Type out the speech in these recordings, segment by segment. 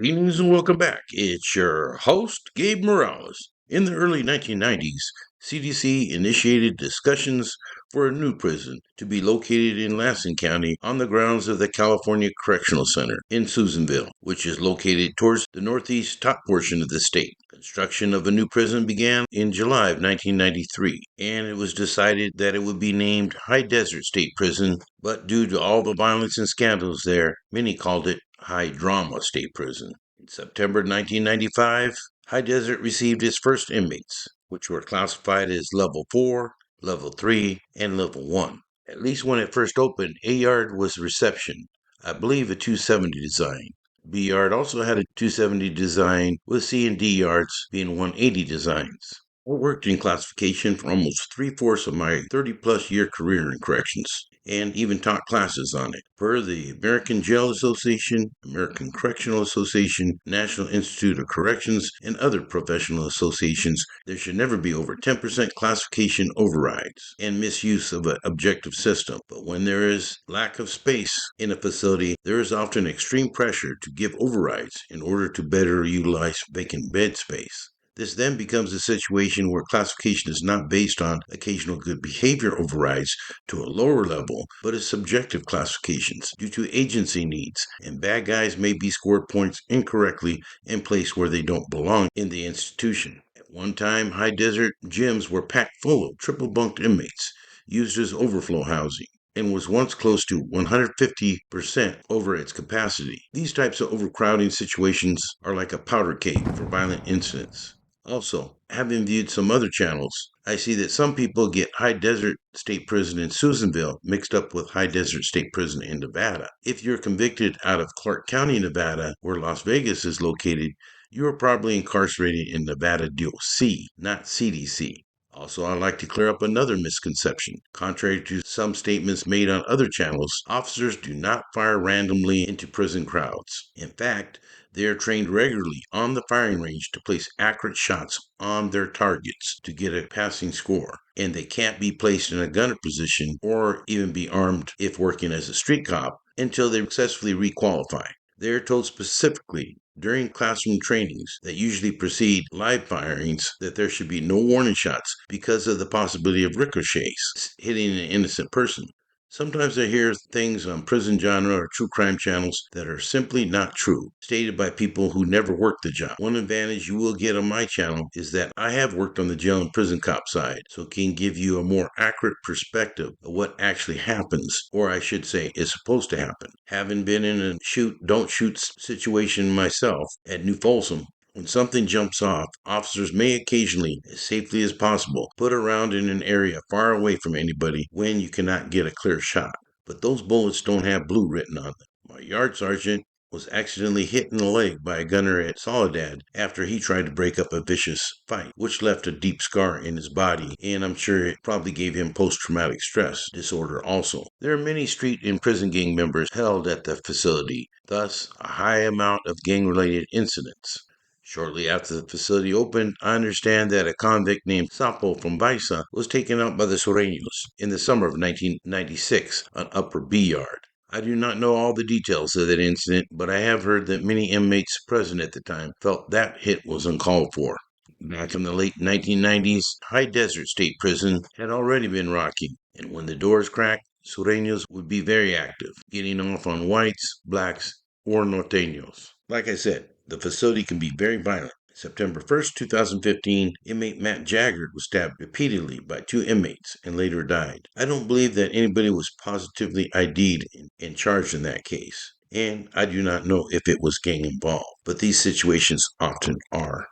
Greetings and welcome back. It's your host, Gabe Morales. In the early 1990s, CDC initiated discussions for a new prison to be located in Lassen County on the grounds of the California Correctional Center in Susanville, which is located towards the northeast top portion of the state. Construction of a new prison began in July of 1993, and it was decided that it would be named High Desert State Prison, but due to all the violence and scandals there, many called it High Drama State Prison. In September 1995, High Desert received its first inmates, which were classified as Level 4, Level 3, and Level 1. At least when it first opened, A Yard was reception, I believe a 270 design. B Yard also had a 270 design, with C and D Yards being 180 designs. I worked in classification for almost 3/4 of my 30-plus year career in corrections, and even taught classes on it. Per the American Jail Association, American Correctional Association, National Institute of Corrections, and other professional associations, there should never be over 10% classification overrides and misuse of an objective system. But when there is lack of space in a facility, there is often extreme pressure to give overrides in order to better utilize vacant bed space. This then becomes a situation where classification is not based on occasional good behavior overrides to a lower level, but is subjective classifications due to agency needs, and bad guys may be scored points incorrectly and placed where they don't belong in the institution. At one time, high desert gyms were packed full of triple bunked inmates used as overflow housing, and was once close to 150% over its capacity. These types of overcrowding situations are like a powder keg for violent incidents. Also, having viewed some other channels, I see that some people get High Desert State Prison in Susanville mixed up with High Desert State Prison in Nevada. If you're convicted out of Clark County, Nevada, where Las Vegas is located, you are probably incarcerated in Nevada DOC, not CDC. Also, I'd like to clear up another misconception. Contrary to some statements made on other channels, officers do not fire randomly into prison crowds. In fact, they are trained regularly on the firing range to place accurate shots on their targets to get a passing score. And they can't be placed in a gunner position or even be armed if working as a street cop until they successfully requalify. They are told specifically during classroom trainings that usually precede live firings that there should be no warning shots because of the possibility of ricochets hitting an innocent person. Sometimes I hear things on prison genre or true crime channels that are simply not true, stated by people who never worked the job. One advantage you will get on my channel is that I have worked on the jail and prison cop side, so it can give you a more accurate perspective of what actually happens, or I should say is supposed to happen. Having been in a shoot, don't shoot situation myself at New Folsom, when something jumps off, officers may occasionally, as safely as possible, put around in an area far away from anybody when you cannot get a clear shot. But those bullets don't have blue written on them. My yard sergeant was accidentally hit in the leg by a gunner at Soledad after he tried to break up a vicious fight, which left a deep scar in his body, and I'm sure it probably gave him post-traumatic stress disorder also. There are many street and prison gang members held at the facility, thus a high amount of gang-related incidents. Shortly after the facility opened, I understand that a convict named Sapo from Baisa was taken out by the Sureños in the summer of 1996 on Upper B Yard. I do not know all the details of that incident, but I have heard that many inmates present at the time felt that hit was uncalled for. Back in the late 1990s, High Desert State Prison had already been rocking, and when the doors cracked, Sureños would be very active, getting off on whites, blacks, or norteños. Like I said, the facility can be very violent. September 1st, 2015, inmate Matt Jaggard was stabbed repeatedly by two inmates and later died. I don't believe that anybody was positively ID'd and charged in that case, and I do not know if it was gang involved, but these situations often are.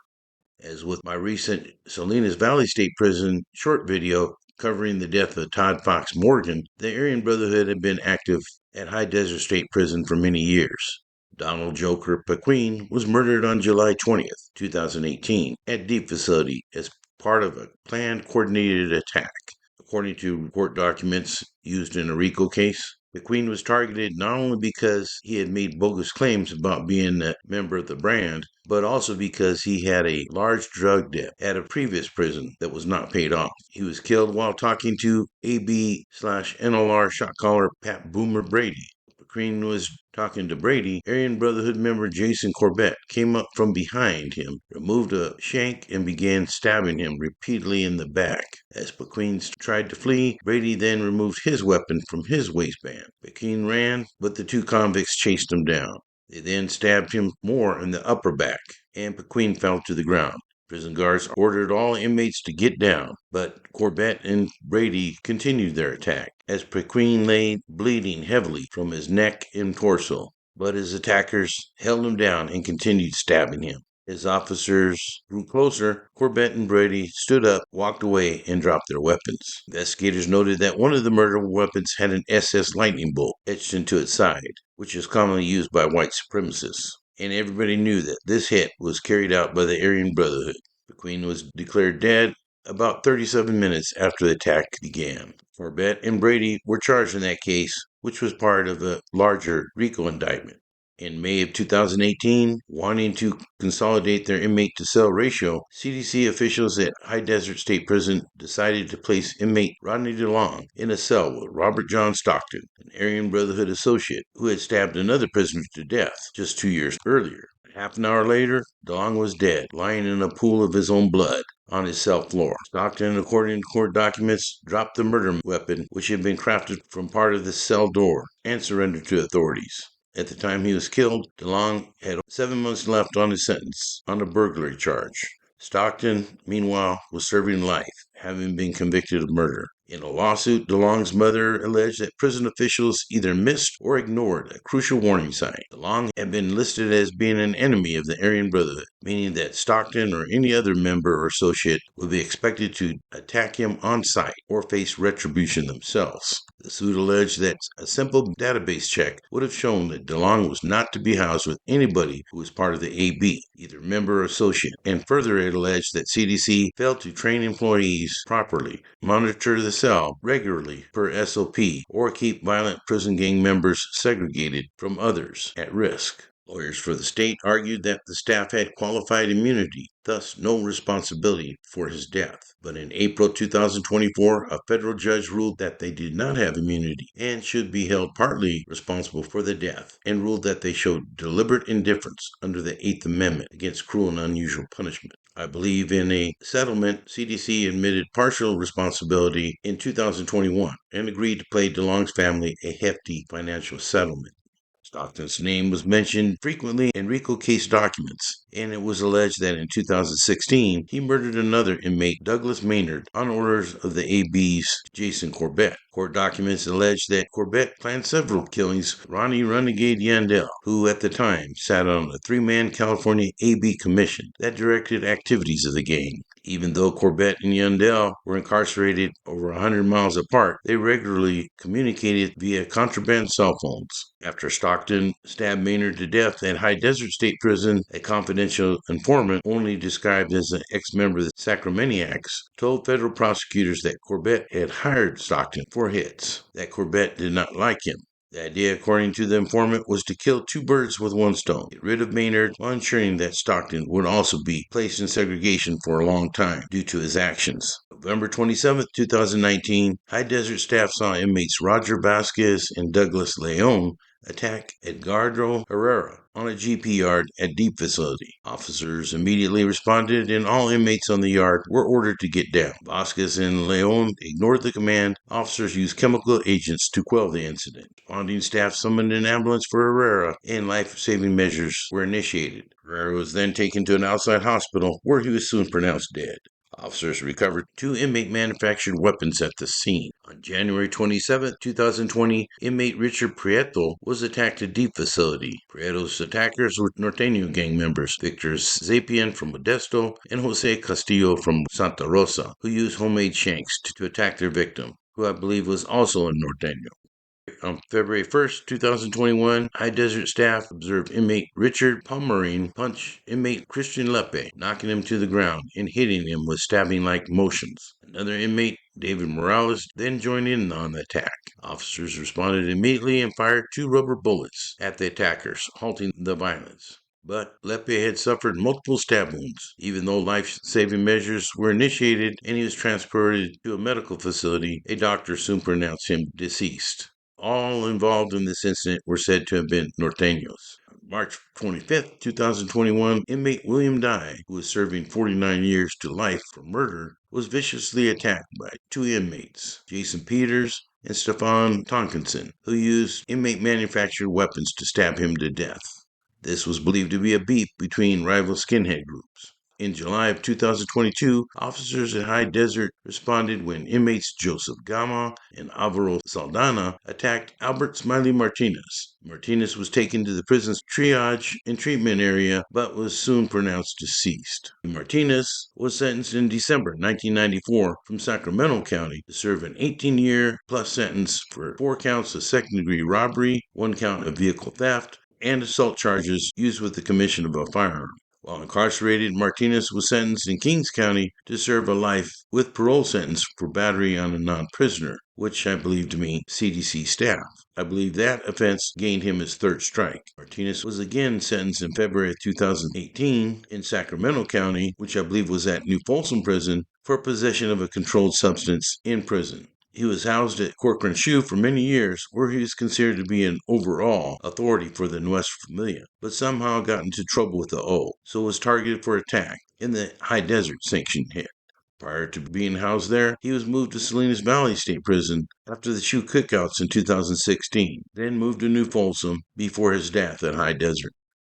As with my recent Salinas Valley State Prison short video covering the death of Todd Fox Morgan, the Aryan Brotherhood had been active at High Desert State Prison for many years. Donald Joker Paquin was murdered on July 20th, 2018, at Deep Facility as part of a planned coordinated attack. According to court documents used in a RICO case, Paquin was targeted not only because he had made bogus claims about being a member of the brand, but also because he had a large drug debt at a previous prison that was not paid off. He was killed while talking to AB/NLR shot caller Pat Boomer Brady. Green was talking to Brady, Aryan Brotherhood member Jason Corbett came up from behind him, removed a shank, and began stabbing him repeatedly in the back. As Pequeen tried to flee, Brady then removed his weapon from his waistband. Pequeen ran, but the two convicts chased him down. They then stabbed him more in the upper back, and Pequeen fell to the ground. Prison guards ordered all inmates to get down, but Corbett and Brady continued their attack, as Pequeen lay bleeding heavily from his neck and torso. But his attackers held him down and continued stabbing him. As officers grew closer, Corbett and Brady stood up, walked away, and dropped their weapons. Investigators noted that one of the murder weapons had an SS lightning bolt etched into its side, which is commonly used by white supremacists. And everybody knew that this hit was carried out by the Aryan Brotherhood. The Queen was declared dead about 37 minutes after the attack began. Corbett and Brady were charged in that case, which was part of a larger RICO indictment. In May of 2018, wanting to consolidate their inmate-to-cell ratio, CDC officials at High Desert State Prison decided to place inmate Rodney DeLong in a cell with Robert John Stockton, an Aryan Brotherhood associate who had stabbed another prisoner to death just 2 years earlier. Half an hour later, DeLong was dead, lying in a pool of his own blood on his cell floor. Stockton, according to court documents, dropped the murder weapon, which had been crafted from part of the cell door, and surrendered to authorities. At the time he was killed, DeLong had 7 months left on his sentence on a burglary charge. Stockton, meanwhile, was serving life, having been convicted of murder. In a lawsuit, DeLong's mother alleged that prison officials either missed or ignored a crucial warning sign. DeLong had been listed as being an enemy of the Aryan Brotherhood, meaning that Stockton or any other member or associate would be expected to attack him on sight or face retribution themselves. The suit alleged that a simple database check would have shown that DeLong was not to be housed with anybody who was part of the AB, either member or associate, and further it alleged that CDC failed to train employees properly, monitor the cell regularly per SOP, or keep violent prison gang members segregated from others at risk. Lawyers for the state argued that the staff had qualified immunity, thus no responsibility for his death. But in April 2024, a federal judge ruled that they did not have immunity and should be held partly responsible for the death, and ruled that they showed deliberate indifference under the Eighth Amendment against cruel and unusual punishment. I believe in a settlement, CDC admitted partial responsibility in 2021 and agreed to pay DeLong's family a hefty financial settlement. Stockton's name was mentioned frequently in RICO case documents, and it was alleged that in 2016 he murdered another inmate, Douglas Maynard, on orders of the AB's Jason Corbett. Court documents allege that Corbett planned several killings with Ronnie Renegade Yandell, who at the time sat on a 3-man California AB commission that directed activities of the gang. Even though Corbett and Yandell were incarcerated over 100 miles apart, they regularly communicated via contraband cell phones. After Stockton stabbed Maynard to death at High Desert State Prison, a confidential informant, only described as an ex-member of the Sacramaniacs, told federal prosecutors that Corbett had hired Stockton for hits, that Corbett did not like him. The idea, according to the informant, was to kill 2 birds with 1 stone, get rid of Maynard while ensuring that Stockton would also be placed in segregation for a long time due to his actions. November 27, 2019, High Desert staff saw inmates Roger Vasquez and Douglas Leon attack Edgardo Herrera on a GP yard at Deep Facility. Officers immediately responded and all inmates on the yard were ordered to get down. Vasquez and Leon ignored the command. Officers used chemical agents to quell the incident. Responding staff summoned an ambulance for Herrera and life-saving measures were initiated. Herrera was then taken to an outside hospital where he was soon pronounced dead. Officers recovered 2 inmate-manufactured weapons at the scene. On January 27, 2020, inmate Richard Prieto was attacked at Deep Facility. Prieto's attackers were Norteño gang members Victor Zapien from Modesto and Jose Castillo from Santa Rosa, who used homemade shanks to attack their victim, who I believe was also a Norteño. On February 1st, 2021, High Desert staff observed inmate Richard Palmerine punch inmate Christian Lepe, knocking him to the ground and hitting him with stabbing-like motions. Another inmate, Gabe Morales, then joined in on the attack. Officers responded immediately and fired 2 rubber bullets at the attackers, halting the violence. But Lepe had suffered multiple stab wounds. Even though life-saving measures were initiated and he was transported to a medical facility, a doctor soon pronounced him deceased. All involved in this incident were said to have been Norteños. March 25, 2021, inmate William Dye, who was serving 49 years to life for murder, was viciously attacked by two inmates, Jason Peters and Stefan Tonkinson, who used inmate-manufactured weapons to stab him to death. This was believed to be a beef between rival skinhead groups. In July of 2022, officers at High Desert responded when inmates Joseph Gama and Alvaro Saldana attacked Albert Smiley Martinez. Martinez was taken to the prison's triage and treatment area, but was soon pronounced deceased. Martinez was sentenced in December 1994 from Sacramento County to serve an 18-year plus sentence for 4 counts of second-degree robbery, 1 count of vehicle theft, and assault charges used with the commission of a firearm. While incarcerated, Martinez was sentenced in Kings County to serve a life with parole sentence for battery on a non-prisoner, which I believe to mean CDC staff. I believe that offense gained him his 3rd strike. Martinez was again sentenced in February of 2018 in Sacramento County, which I believe was at New Folsom Prison, for possession of a controlled substance in prison. He was housed at Corcoran Shoe for many years, where he was considered to be an overall authority for the Nuestra Familia, but somehow got into trouble with the O, so was targeted for attack in the High Desert sanctioned hit. Prior to being housed there, he was moved to Salinas Valley State Prison after the shoe cookouts in 2016, then moved to New Folsom before his death at High Desert.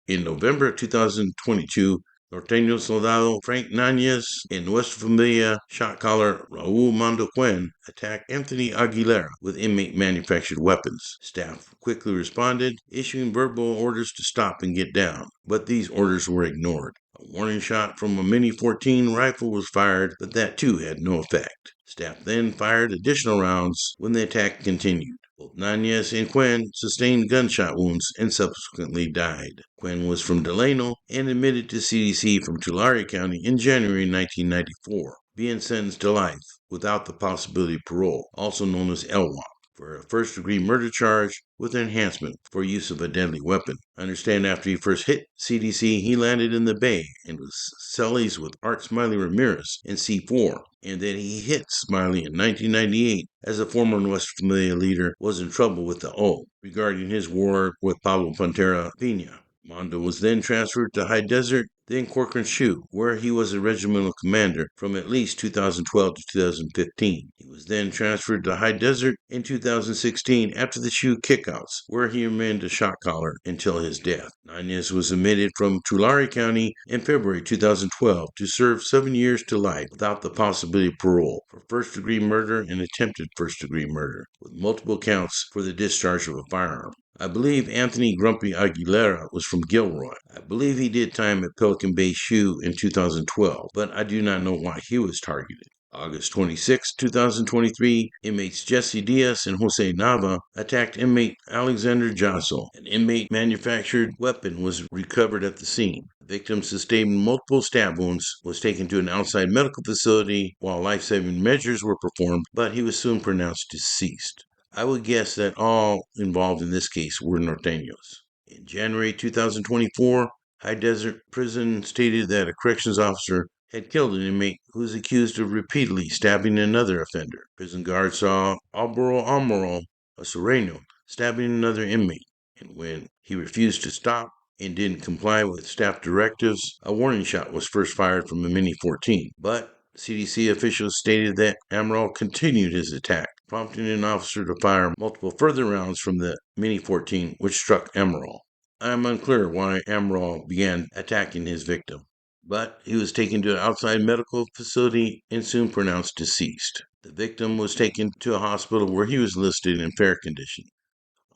In November of 2022, Norteño soldado Frank Nanez and Nuestra Familia shot caller Raul Mondo Quen attacked Anthony Aguilera with inmate-manufactured weapons. Staff quickly responded, issuing verbal orders to stop and get down, but these orders were ignored. A warning shot from a Mini-14 rifle was fired, but that too had no effect. Staff then fired additional rounds when the attack continued. Both Nanez and Quen sustained gunshot wounds and subsequently died. Quen was from Delano and admitted to CDC from Tulare County in January 1994, being sentenced to life without the possibility of parole, also known as LWOP, for a first-degree murder charge with enhancement for use of a deadly weapon. I understand after he first hit CDC, he landed in the Bay and was cellies with Art Smiley Ramirez in C4, and that he hit Smiley in 1998 as a former Nuestra Familia leader was in trouble with the O regarding his war with Pablo Pantera Pina. Mondo was then transferred to High Desert, then Corcoran Shoe, where he was a regimental commander from at least 2012 to 2015. He was then transferred to High Desert in 2016 after the Shoe kickouts, where he remained a shot caller until his death. Nanez was admitted from Tulare County in February 2012 to serve 7 years to life without the possibility of parole for first-degree murder and attempted first-degree murder, with multiple counts for the discharge of a firearm. I believe Anthony Grumpy Aguilera was from Gilroy. I believe he did time at Pelican Bay Shoe in 2012, but I do not know why he was targeted. August 26, 2023, inmates Jesse Diaz and Jose Nava attacked inmate Alexander Jasso. An inmate-manufactured weapon was recovered at the scene. The victim sustained multiple stab wounds, was taken to an outside medical facility while life-saving measures were performed, but he was soon pronounced deceased. I would guess that all involved in this case were Norteños. In January 2024, High Desert Prison stated that a corrections officer had killed an inmate who was accused of repeatedly stabbing another offender. Prison guards saw Alvaro a Sureño, stabbing another inmate, and when he refused to stop and didn't comply with staff directives, a warning shot was first fired from a Mini-14, but CDC officials stated that Amaral continued his attack, prompting an officer to fire multiple further rounds from the Mini-14, which struck Amaral. I am unclear why Amaral began attacking his victim, but he was taken to an outside medical facility and soon pronounced deceased. The victim was taken to a hospital where he was listed in fair condition.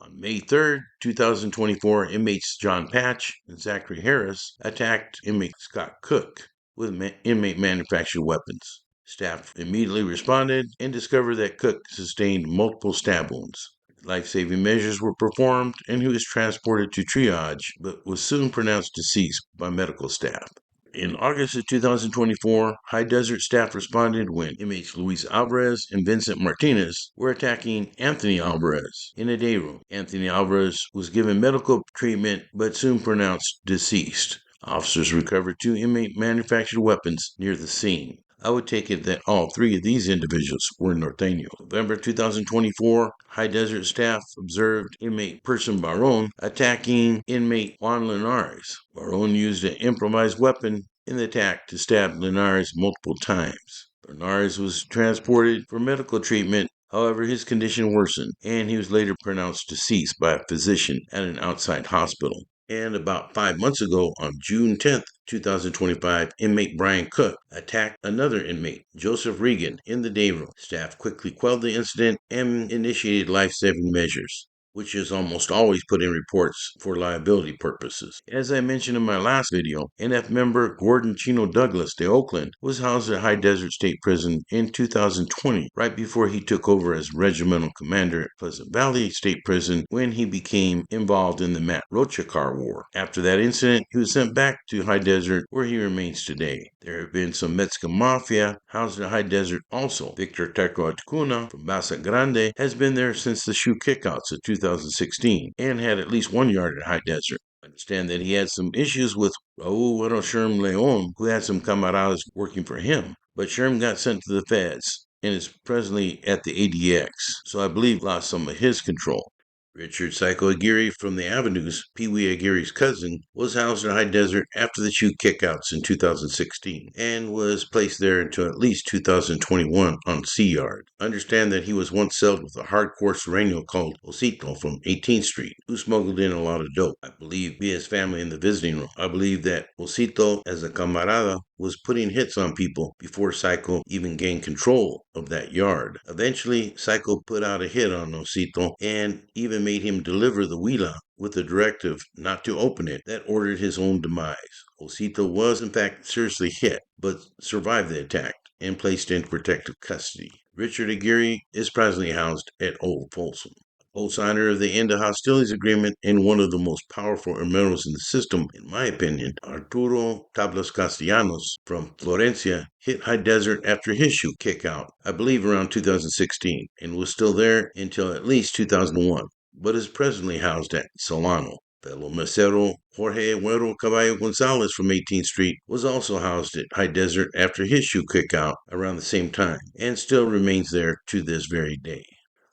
On May 3, 2024, inmates John Patch and Zachary Harris attacked inmate Scott Cook with inmate-manufactured weapons. Staff immediately responded and discovered that Cook sustained multiple stab wounds. Life-saving measures were performed and he was transported to triage, but was soon pronounced deceased by medical staff. In August of 2024, High Desert staff responded when inmates Luis Alvarez and Vincent Martinez were attacking Anthony Alvarez in a day room. Anthony Alvarez was given medical treatment but soon pronounced deceased. Officers recovered 2 inmate-manufactured weapons near the scene. I would take it that all three of these individuals were Norteños. November 2024, High Desert staff observed inmate Person Baron attacking inmate Juan Linares. Baron used an improvised weapon in the attack to stab Linares multiple times. Linares was transported for medical treatment. However, his condition worsened, and he was later pronounced deceased by a physician at an outside hospital. And about 5 months ago, on June 10th, 2025, inmate Brian Cook attacked another inmate, Joseph Regan, in the day room. Staff quickly quelled the incident and initiated life-saving measures, which is almost always put in reports for liability purposes. As I mentioned in my last video, NF member Gordon Chino Douglas de Oakland was housed at High Desert State Prison in 2020, right before he took over as regimental commander at Pleasant Valley State Prison when he became involved in the Matt Rochakar War. After that incident, he was sent back to High Desert, where he remains today. There have been some Mexican Mafia housed at High Desert also. Victor Teco Atacuna from Basa Grande has been there since the shoe kickouts of 2016 and had at least 1 yard at High Desert. I understand that he had some issues with Raul Sherm Leon, who had some camaradas working for him, but Sherm got sent to the feds and is presently at the ADX, so I believe lost some of his control. Richard Psycho Aguirre from the Avenues, Pee Wee Aguirre's cousin, was housed in High Desert after the shoe kickouts in 2016 and was placed there until at least 2021 on C Yard. Understand that he was once celled with a hardcore Sureño called Osito from 18th Street, who smuggled in a lot of dope. I believe via his family in the visiting room. I believe that Osito, as a camarada, was putting hits on people before Psycho even gained control of that yard. Eventually, Psycho put out a hit on Osito and even made him deliver the huila with a directive not to open it that ordered his own demise. Osito was in fact seriously hit, but survived the attack and placed in protective custody. Richard Aguirre is presently housed at Old Folsom. Co-signer of the End of Hostilities Agreement and one of the most powerful hermanos in the system, in my opinion, Arturo Tablas Castellanos from Florencia, hit High Desert after his shoe kickout, I believe around 2016, and was still there until at least 2001, but is presently housed at Solano. Fellow mesero Jorge Güero Caballo Gonzalez from 18th Street was also housed at High Desert after his shoe kickout around the same time, and still remains there to this very day.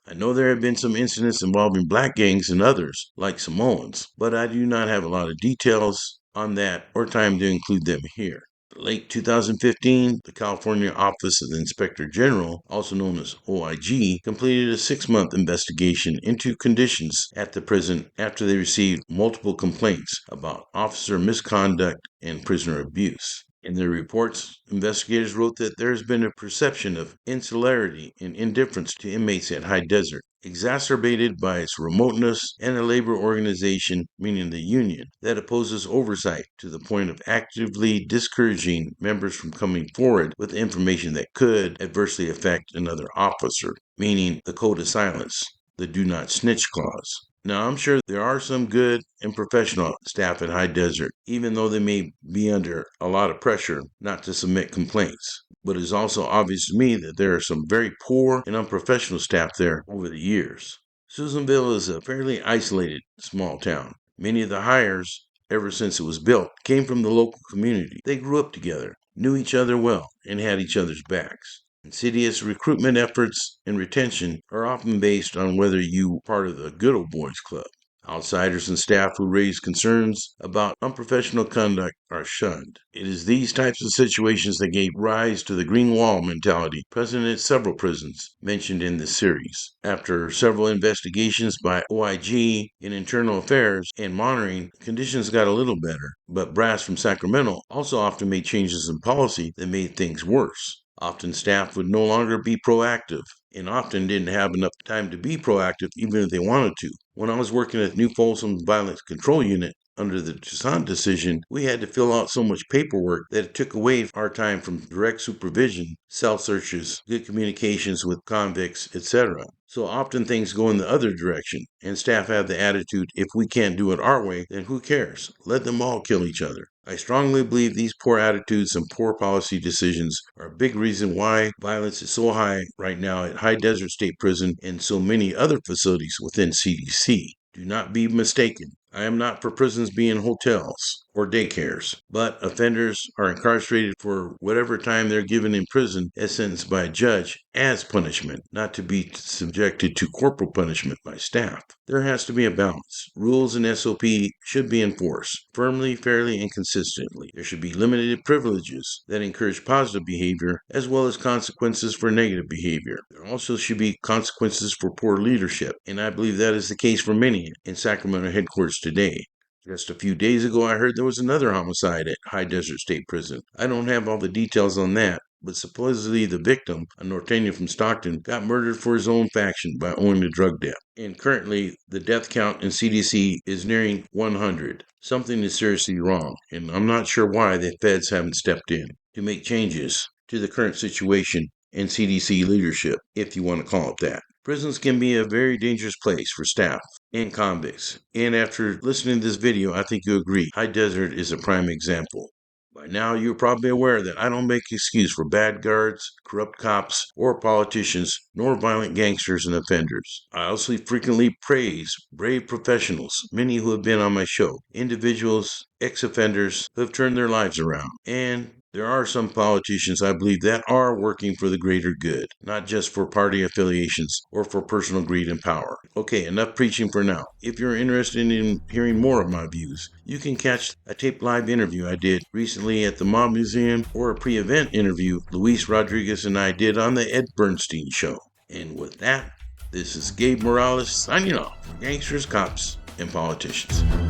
I know there have been some incidents involving black gangs and others, like Samoans, but I do not have a lot of details on that or time to include them here. Late 2015, the California Office of the Inspector General, also known as OIG, completed a 6-month investigation into conditions at the prison after they received multiple complaints about officer misconduct and prisoner abuse. In their reports, investigators wrote that there has been a perception of insularity and indifference to inmates at High Desert, exacerbated by its remoteness and a labor organization, meaning the union, that opposes oversight to the point of actively discouraging members from coming forward with information that could adversely affect another officer, meaning the code of silence, the do not snitch clause. Now, I'm sure there are some good and professional staff at High Desert, even though they may be under a lot of pressure not to submit complaints. But it is also obvious to me that there are some very poor and unprofessional staff there over the years. Susanville is a fairly isolated small town. Many of the hires, ever since it was built, came from the local community. They grew up together, knew each other well, and had each other's backs. Insidious recruitment efforts and retention are often based on whether you are part of the good old boys club. Outsiders and staff who raise concerns about unprofessional conduct are shunned. It is these types of situations that gave rise to the green wall mentality present at several prisons mentioned in this series. After several investigations by OIG in internal affairs and monitoring, conditions got a little better, but brass from Sacramento also often made changes in policy that made things worse. Often staff would no longer be proactive and often didn't have enough time to be proactive even if they wanted to. When I was working at New Folsom Violence Control Unit under the Toussaint decision, we had to fill out so much paperwork that it took away our time from direct supervision, cell searches, good communications with convicts, etc. So often things go in the other direction, and staff have the attitude, if we can't do it our way, then who cares? Let them all kill each other. I strongly believe these poor attitudes and poor policy decisions are a big reason why violence is so high right now at High Desert State Prison and so many other facilities within CDC. Do not be mistaken. I am not for prisons being hotels or daycares. But offenders are incarcerated for whatever time they're given in prison as sentenced by a judge as punishment, not to be subjected to corporal punishment by staff. There has to be a balance. Rules and SOP should be enforced firmly, fairly, and consistently. There should be limited privileges that encourage positive behavior as well as consequences for negative behavior. There also should be consequences for poor leadership, and I believe that is the case for many in Sacramento headquarters today. Just a few days ago, I heard there was another homicide at High Desert State Prison. I don't have all the details on that, but supposedly the victim, a Norteño from Stockton, got murdered for his own faction by owing to drug debt. And currently, the death count in CDC is nearing 100. Something is seriously wrong, and I'm not sure why the feds haven't stepped in to make changes to the current situation in CDC leadership, if you want to call it that. Prisons can be a very dangerous place for staff and convicts. And after listening to this video, I think you agree. High Desert is a prime example. By now, you're probably aware that I don't make excuse for bad guards, corrupt cops, or politicians, nor violent gangsters and offenders. I also frequently praise brave professionals, many who have been on my show, individuals, ex-offenders who have turned their lives around. And there are some politicians, I believe, that are working for the greater good, not just for party affiliations or for personal greed and power. Okay, enough preaching for now. If you're interested in hearing more of my views, you can catch a taped live interview I did recently at the Mob Museum or a pre-event interview Luis Rodriguez and I did on the Ed Bernstein Show. And with that, this is Gabe Morales signing off for Gangsters, Cops, and Politicians.